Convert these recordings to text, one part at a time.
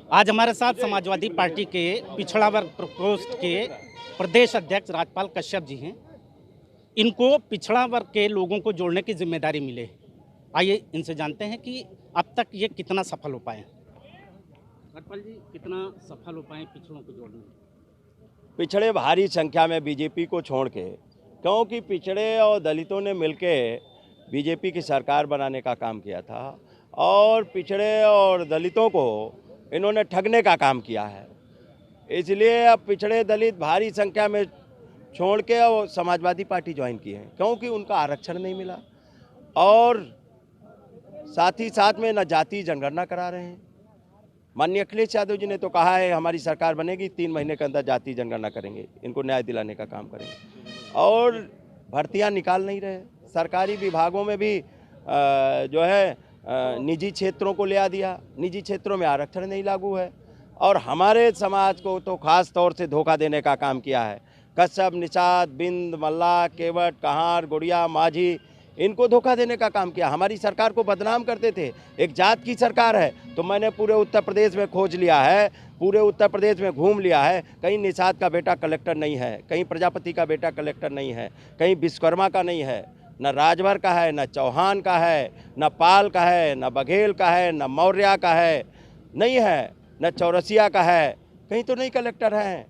आज हमारे साथ समाजवादी पार्टी के पिछड़ा वर्ग प्रकोष्ठ के प्रदेश अध्यक्ष राजपाल कश्यप जी हैं। इनको पिछड़ा वर्ग के लोगों को जोड़ने की जिम्मेदारी मिले। आइए इनसे जानते हैं कि अब तक ये कितना सफल हो पाए। राजपाल जी, कितना सफल हो पाए पिछड़ों को जोड़ने में? पिछड़े भारी संख्या में बीजेपी को छोड़ के, क्योंकि पिछड़े और दलितों ने मिलके बीजेपी की सरकार बनाने का काम किया था और पिछड़े और दलितों को इन्होंने ठगने का काम किया है। इसलिए अब पिछड़े दलित भारी संख्या में छोड़ के और समाजवादी पार्टी ज्वाइन की है, क्योंकि उनका आरक्षण नहीं मिला और साथ ही साथ में न जाति जनगणना करा रहे हैं। माननीय अखिलेश यादव जी ने तो कहा है हमारी सरकार बनेगी 3 महीने के अंदर जाति जनगणना करेंगे, इनको न्याय दिलाने का काम करेंगे और भर्तियां निकाल नहीं रहे। सरकारी विभागों में भी जो है निजी क्षेत्रों को ले आ दिया, निजी क्षेत्रों में आरक्षण नहीं लागू है और हमारे समाज को तो खास तौर से धोखा देने का काम किया है। कश्यप, निषाद, बिंद, मल्ला, केवट, कहार, गुड़िया, माझी, इनको धोखा देने का काम किया। हमारी सरकार को बदनाम करते थे, एक जात की सरकार है। तो मैंने पूरे उत्तर प्रदेश में खोज लिया है, पूरे उत्तर प्रदेश में घूम लिया है, कहीं निषाद का बेटा कलेक्टर नहीं है, कहीं प्रजापति का बेटा कलेक्टर नहीं है, कहीं विश्वकर्मा का नहीं है, न राजभर का है, न चौहान का है, न पाल का है, न बघेल का है, न मौर्या का है, नहीं है, न चौरसिया का है, कहीं तो नहीं कलेक्टर हैं।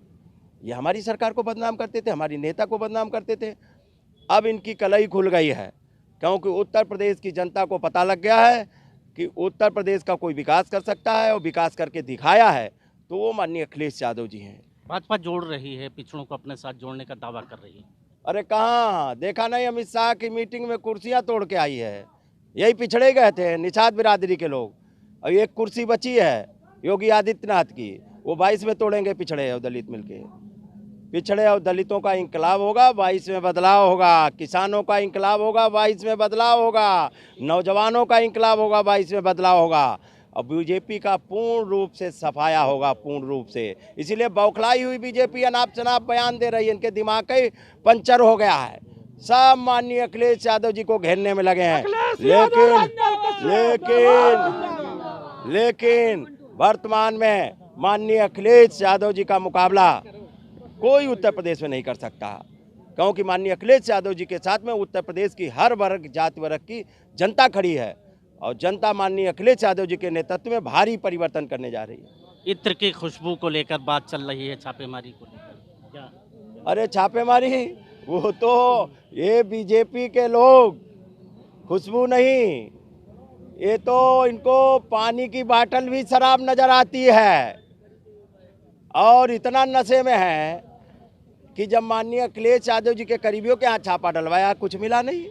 ये हमारी सरकार को बदनाम करते थे, हमारी नेता को बदनाम करते थे। अब इनकी कलई खुल गई है, क्योंकि उत्तर प्रदेश की जनता को पता लग गया है कि उत्तर प्रदेश का कोई विकास कर सकता है और विकास करके दिखाया है तो वो माननीय अखिलेश यादव जी हैं। भाजपा जोड़ रही है, पिछड़ों को अपने साथ जोड़ने का दावा कर रही है। अरे कहाँ देखा नहीं, अमित शाह की मीटिंग में कुर्सियां तोड़ के आई है। यही पिछड़े गए थे निषाद बिरादरी के लोग। और एक कुर्सी बची है योगी आदित्यनाथ की, वो 22 में तोड़ेंगे पिछड़े और दलित मिलके। पिछड़े और दलितों का इंकलाब होगा, 22 में बदलाव होगा। किसानों का इंकलाब होगा, 22 में बदलाव होगा। नौजवानों का इंकलाब होगा, 22 में बदलाव होगा। और बीजेपी का पूर्ण रूप से सफाया होगा, पूर्ण रूप से। इसीलिए बौखलाई हुई बीजेपी अनाप शनाप बयान दे रही है, इनके दिमाग ही पंचर हो गया है। सब माननीय अखिलेश यादव जी को घेरने में लगे हैं, लेकिन वर्तमान में माननीय अखिलेश यादव जी का मुकाबला कोई उत्तर प्रदेश में नहीं कर सकता, क्योंकि माननीय अखिलेश यादव जी के साथ में उत्तर प्रदेश की हर वर्ग, जाति वर्ग की जनता खड़ी है और जनता माननीय अखिलेश यादव जी के नेतृत्व में भारी परिवर्तन करने जा रही है। इत्र की खुशबू को लेकर बात चल रही है, छापेमारी को लेकर क्या? अरे छापेमारी, वो तो ये बीजेपी के लोग, खुशबू नहीं, ये तो इनको पानी की बाटल भी शराब नजर आती है और इतना नशे में है कि जब माननीय अखिलेश यादव जी के करीबियों के यहाँ छापा डलवाया कुछ मिला नहीं।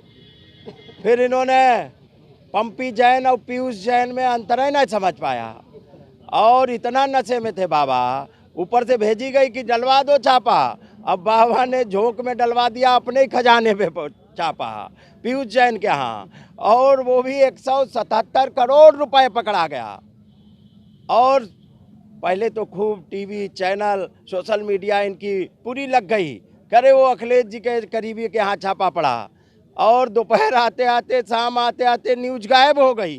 फिर इन्होंने पंपी जैन और पीयूष जैन में अंतर ही नहीं समझ पाया और इतना नशे में थे बाबा, ऊपर से भेजी गई कि डलवा दो छापा। अब बाबा ने झोंक में डलवा दिया अपने ही खजाने पे छापा पीयूष जैन के यहाँ, और वो भी 177 करोड़ रुपए पकड़ा गया। और पहले तो खूब टीवी चैनल, सोशल मीडिया इनकी पूरी लग गई, करे वो अखिलेश जी के करीबी के यहाँ छापा पड़ा और दोपहर आते आते, शाम आते आते न्यूज गायब हो गई।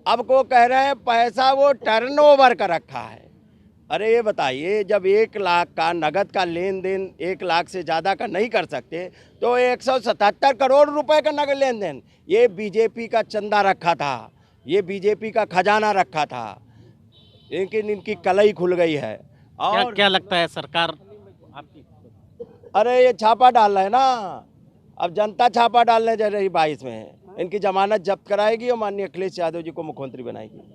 अब को कह रहे हैं पैसा वो टर्नओवर का रखा है। अरे ये बताइए, जब 1 लाख का नगद का लेन देन 1 लाख से ज़्यादा का नहीं कर सकते तो 177 करोड़ रुपए का नगद लेन देन, ये बीजेपी का चंदा रखा था, ये बीजेपी का खजाना रखा था, लेकिन इनकी कलई खुल गई है। और क्या लगता है सरकार आपकी? अरे ये छापा डाल रहे हैं ना, अब जनता छापा डालने जा रही 22 में, इनकी जमानत जब्त कराएगी और माननीय अखिलेश यादव जी को मुख्यमंत्री बनाएगी।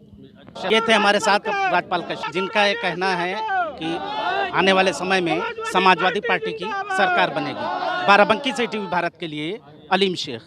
ये थे हमारे साथ राजपाल कश्यप, जिनका ये कहना है कि आने वाले समय में समाजवादी पार्टी की सरकार बनेगी। बाराबंकी से टीवी भारत के लिए अलीम शेख।